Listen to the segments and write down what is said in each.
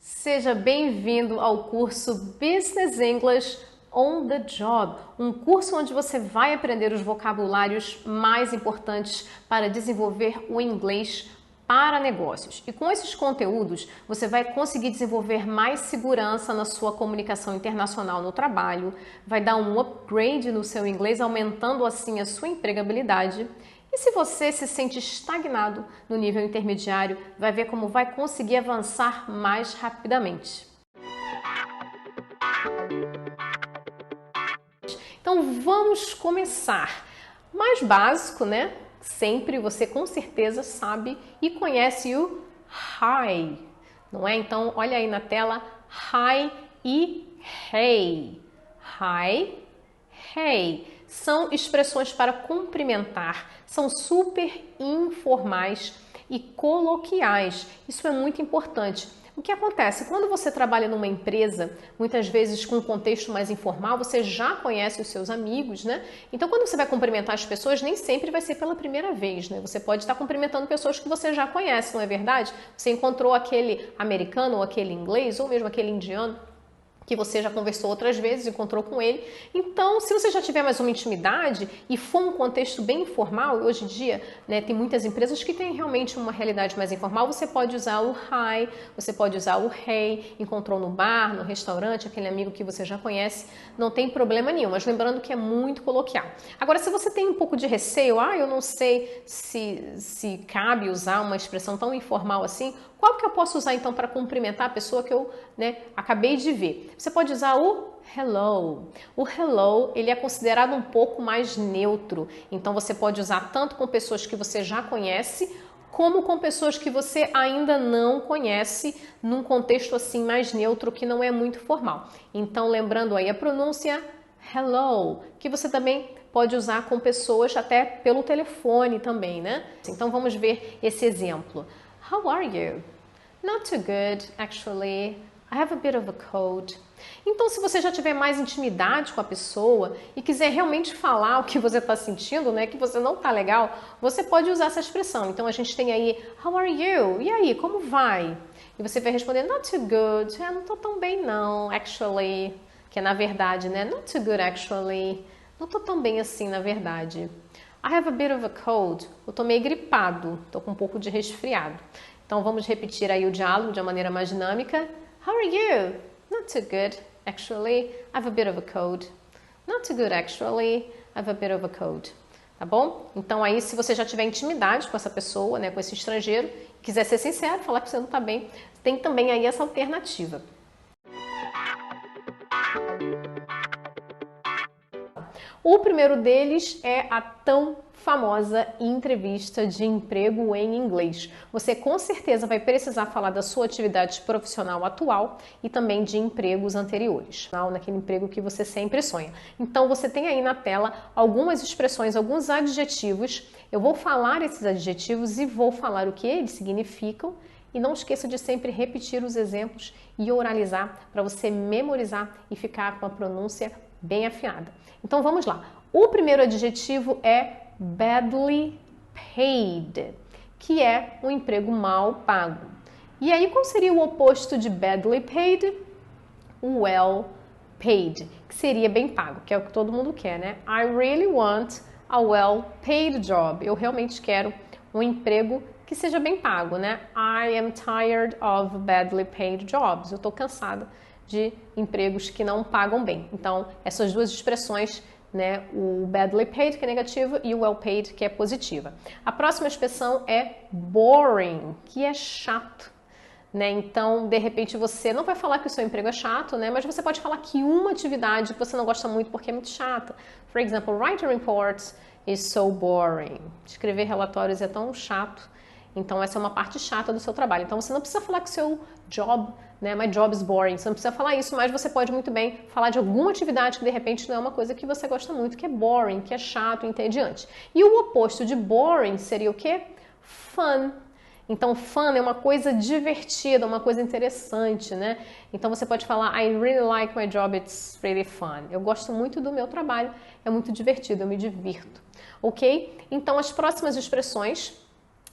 Seja bem-vindo ao curso Business English on the Job, um curso onde você vai aprender os vocabulários mais importantes para desenvolver o inglês para negócios. E com esses conteúdos, você vai conseguir desenvolver mais segurança na sua comunicação internacional no trabalho, vai dar um upgrade no seu inglês, aumentando assim a sua empregabilidade. E se você se sente estagnado no nível intermediário, vai ver como vai conseguir avançar mais rapidamente. Então vamos começar. Mais básico, né? Sempre você com certeza sabe e conhece o hi, não é? Então olha aí na tela, hi e hey. Hi, hey. São expressões para cumprimentar, são super informais e coloquiais. Isso é muito importante. O que acontece? Quando você trabalha numa empresa, muitas vezes com um contexto mais informal, você já conhece os seus amigos, né? Então, quando você vai cumprimentar as pessoas, nem sempre vai ser pela primeira vez, né? Você pode estar cumprimentando pessoas que você já conhece, não é verdade? Você encontrou aquele americano ou aquele inglês ou mesmo aquele indiano que você já conversou outras vezes, encontrou com ele. Então, se você já tiver mais uma intimidade e for um contexto bem informal, e hoje em dia, né, tem muitas empresas que têm realmente uma realidade mais informal, você pode usar o hi, você pode usar o hey, encontrou no bar, no restaurante, aquele amigo que você já conhece, não tem problema nenhum, mas lembrando que é muito coloquial. Agora, se você tem um pouco de receio, eu não sei se cabe usar uma expressão tão informal assim, qual que eu posso usar então para cumprimentar a pessoa que eu acabei de ver? Você pode usar o hello. O hello, ele é considerado um pouco mais neutro. Então você pode usar tanto com pessoas que você já conhece, como com pessoas que você ainda não conhece, num contexto assim mais neutro, que não é muito formal. Então lembrando aí a pronúncia hello, que você também pode usar com pessoas até pelo telefone também, né? Então vamos ver esse exemplo. How are you? Not too good, actually. I have a bit of a cold. Então, se você já tiver mais intimidade com a pessoa e quiser realmente falar o que você está sentindo, né, que você não está legal, você pode usar essa expressão. Então, a gente tem aí, how are you? E aí, como vai? E você vai responder, not too good. Não estou tão bem não, actually. Que é na verdade, né? Not too good, actually. Não estou tão bem assim, na verdade. I have a bit of a cold. Eu estou meio gripado, estou com um pouco de resfriado. Então, vamos repetir aí o diálogo de uma maneira mais dinâmica. How are you? Not too good, actually. I have a bit of a cold. Not too good, actually. I have a bit of a cold. Tá bom? Então, aí, se você já tiver intimidade com essa pessoa, né, com esse estrangeiro, quiser ser sincero, falar que você não está bem, tem também aí essa alternativa. O primeiro deles é a tão famosa entrevista de emprego em inglês. Você com certeza vai precisar falar da sua atividade profissional atual e também de empregos anteriores, naquele emprego que você sempre sonha. Então você tem aí na tela algumas expressões, alguns adjetivos. Eu vou falar esses adjetivos e vou falar o que eles significam. E não esqueça de sempre repetir os exemplos e oralizar para você memorizar e ficar com a pronúncia bem afiada. Então vamos lá. O primeiro adjetivo é badly paid, que é um emprego mal pago. E aí qual seria o oposto de badly paid? Well paid, que seria bem pago, que é o que todo mundo quer, né? I really want a well paid job. Eu realmente quero um emprego que seja bem pago, né? I am tired of badly paid jobs. Eu estou cansada de empregos que não pagam bem. Então, essas duas expressões, né, o badly paid, que é negativo, e o well paid, que é positiva. A próxima expressão é boring, que é chato, né? Então, de repente, você não vai falar que o seu emprego é chato, né? Mas você pode falar que uma atividade que você não gosta muito porque é muito chata. For example, writing reports is so boring. Escrever relatórios é tão chato. Então, essa é uma parte chata do seu trabalho. Então, você não precisa falar que o seu job, né, my job is boring. Você não precisa falar isso, mas você pode muito bem falar de alguma atividade que, de repente, não é uma coisa que você gosta muito, que é boring, que é chato, entediante. E o oposto de boring seria o quê? Fun. Então, fun é uma coisa divertida, uma coisa interessante, né? Então, você pode falar, I really like my job, it's really fun. Eu gosto muito do meu trabalho, é muito divertido, eu me divirto. Ok? Então, as próximas expressões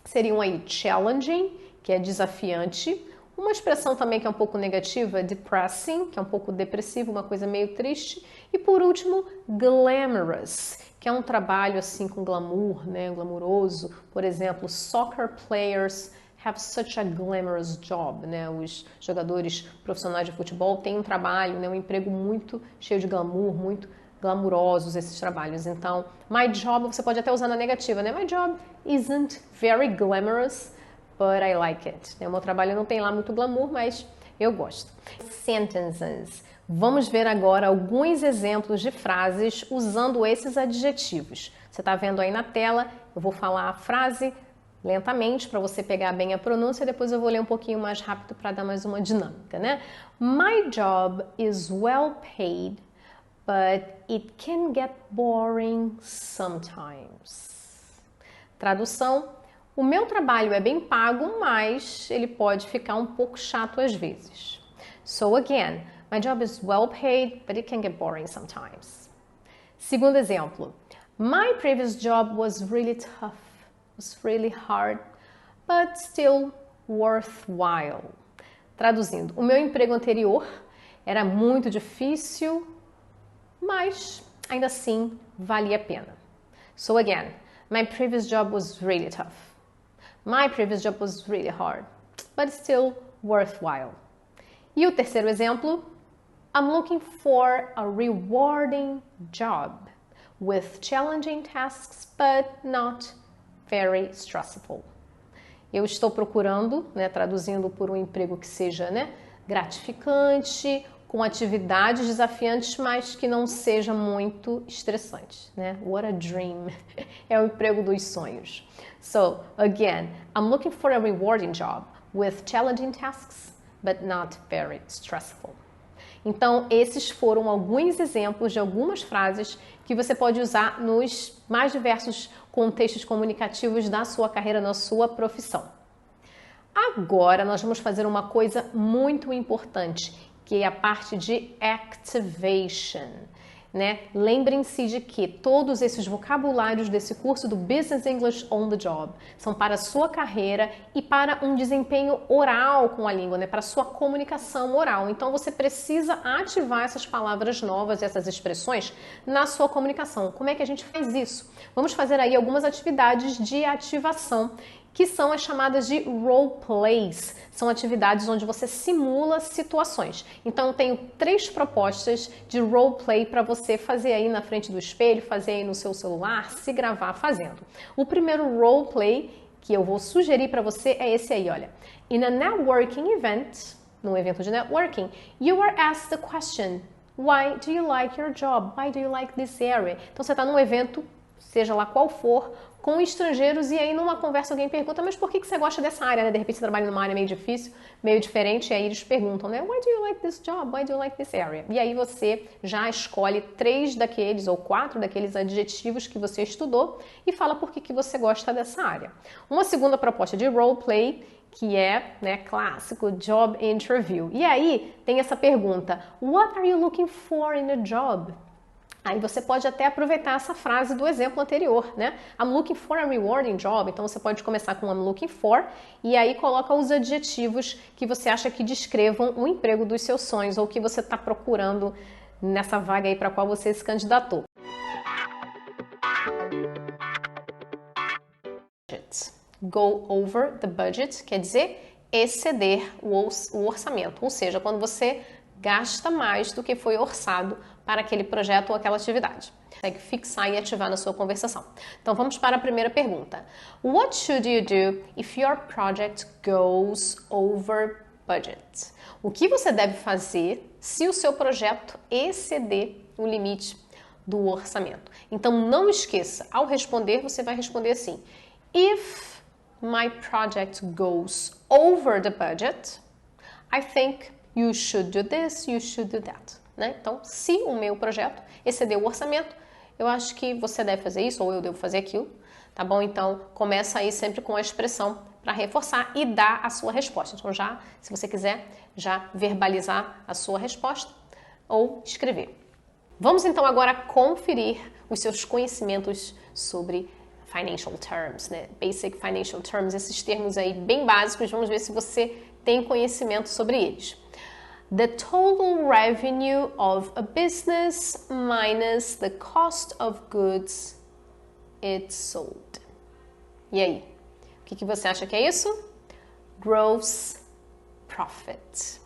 seriam aí challenging, que é desafiante, Uma expressão também que é um pouco negativa, depressing, que é um pouco depressivo, uma coisa meio triste. E por último, glamorous, que é um trabalho assim com glamour, né, glamouroso. Por exemplo, soccer players have such a glamorous job, né? Os jogadores profissionais de futebol têm um trabalho, né, um emprego muito cheio de glamour, muito glamurosos esses trabalhos. Então, my job você pode até usar na negativa, né? My job isn't very glamorous, but I like it. O meu trabalho não tem lá muito glamour, mas eu gosto. Sentences. Vamos ver agora alguns exemplos de frases usando esses adjetivos. Você está vendo aí na tela, eu vou falar a frase lentamente para você pegar bem a pronúncia, depois eu vou ler um pouquinho mais rápido para dar mais uma dinâmica, né? My job is well paid, but it can get boring sometimes. Tradução: o meu trabalho é bem pago, mas ele pode ficar um pouco chato às vezes. So again, my job is well paid, but it can get boring sometimes. Segundo exemplo, my previous job was really tough, was really hard, but still worthwhile. Traduzindo, o meu emprego anterior era muito difícil, mas ainda assim valia a pena. So again, my previous job was really tough. My previous job was really hard, but still worthwhile. E o terceiro exemplo, I'm looking for a rewarding job with challenging tasks, but not very stressful. Eu estou procurando, né, traduzindo por um emprego que seja, né, gratificante, com atividades desafiantes, mas que não seja muito estressante, né? What a dream! É o emprego dos sonhos. So, again, I'm looking for a rewarding job with challenging tasks, but not very stressful. Então, esses foram alguns exemplos de algumas frases que você pode usar nos mais diversos contextos comunicativos da sua carreira, na sua profissão. Agora, nós vamos fazer uma coisa muito importante, que é a parte de activation, né? Lembrem-se de que todos esses vocabulários desse curso do Business English on the Job são para a sua carreira e para um desempenho oral com a língua, né? Para a sua comunicação oral. Então, você precisa ativar essas palavras novas, essas expressões na sua comunicação. Como é que a gente faz isso? Vamos fazer aí algumas atividades de ativação, que são as chamadas de role plays. São atividades onde você simula situações. Então, eu tenho 3 propostas de role play para você fazer aí na frente do espelho, fazer aí no seu celular, se gravar fazendo. O primeiro role play que eu vou sugerir para você é esse aí, olha. In a networking event, num evento de networking, you are asked the question, why do you like your job? Why do you like this area? Então, você está num evento, seja lá qual for, com estrangeiros, e aí numa conversa alguém pergunta, mas por que você gosta dessa área, né? De repente você trabalha numa área meio difícil, meio diferente, e aí eles perguntam, né? Why do you like this job? Why do you like this area? E aí você já escolhe 3 daqueles ou 4 daqueles adjetivos que você estudou e fala por que você gosta dessa área. Uma segunda proposta de role play, que é, né, clássico, job interview. E aí tem essa pergunta, what are you looking for in a job? Aí você pode até aproveitar essa frase do exemplo anterior, né? I'm looking for a rewarding job. Então você pode começar com I'm looking for e aí coloca os adjetivos que você acha que descrevam o emprego dos seus sonhos ou que você está procurando nessa vaga aí para a qual você se candidatou. Go over the budget quer dizer exceder o orçamento, ou seja, quando você gasta mais do que foi orçado para aquele projeto ou aquela atividade. Consegue fixar e ativar na sua conversação. Então vamos para a primeira pergunta. What should you do if your project goes over budget? O que você deve fazer se o seu projeto exceder o limite do orçamento? Então não esqueça, ao responder você vai responder assim: If my project goes over the budget, I think you should do this, you should do that. Né? Então, se o meu projeto exceder o orçamento, eu acho que você deve fazer isso ou eu devo fazer aquilo, tá bom? Então, começa aí sempre com a expressão para reforçar e dar a sua resposta. Então, já, se você quiser, já verbalizar a sua resposta ou escrever. Vamos então agora conferir os seus conhecimentos sobre financial terms, né? Basic financial terms, esses termos aí bem básicos. Vamos ver se você tem conhecimento sobre eles. The total revenue of a business minus the cost of goods it sold. E aí? O que você acha que é isso? Gross profit.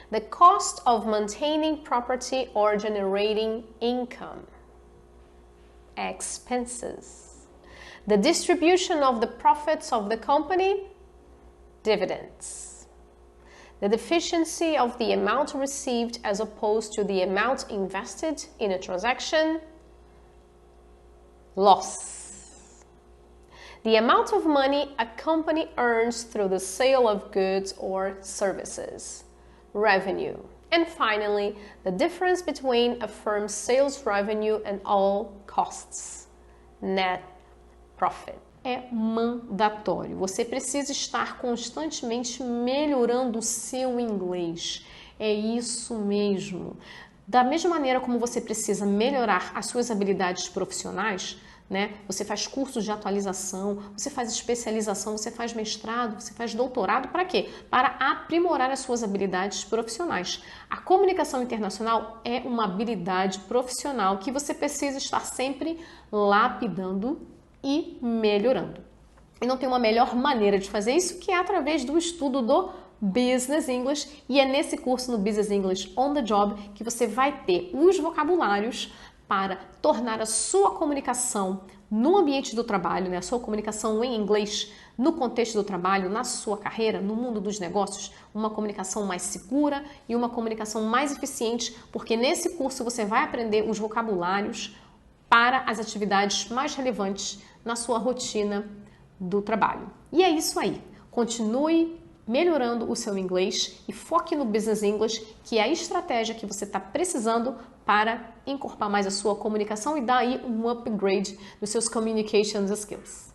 The cost of maintaining property or generating income. Expenses. The distribution of the profits of the company. Dividends. The deficiency of the amount received as opposed to the amount invested in a transaction. Loss. The amount of money a company earns through the sale of goods or services. Revenue. And finally, the difference between a firm's sales revenue and all costs. Net profit. É mandatório. Você precisa estar constantemente melhorando o seu inglês. É isso mesmo. Da mesma maneira como você precisa melhorar as suas habilidades profissionais, né? Você faz cursos de atualização, você faz especialização, você faz mestrado, você faz doutorado, para quê? Para aprimorar as suas habilidades profissionais. A comunicação internacional é uma habilidade profissional que você precisa estar sempre lapidando e melhorando. E não tem uma melhor maneira de fazer isso que é através do estudo do Business English, e é nesse curso no Business English on the Job que você vai ter os vocabulários para tornar a sua comunicação no ambiente do trabalho, né, a sua comunicação em inglês no contexto do trabalho, na sua carreira, no mundo dos negócios, uma comunicação mais segura e uma comunicação mais eficiente, porque nesse curso você vai aprender os vocabulários para as atividades mais relevantes na sua rotina do trabalho. E é isso aí. Continue melhorando o seu inglês e foque no Business English, que é a estratégia que você está precisando para encorpar mais a sua comunicação e dar aí um upgrade nos seus communications skills.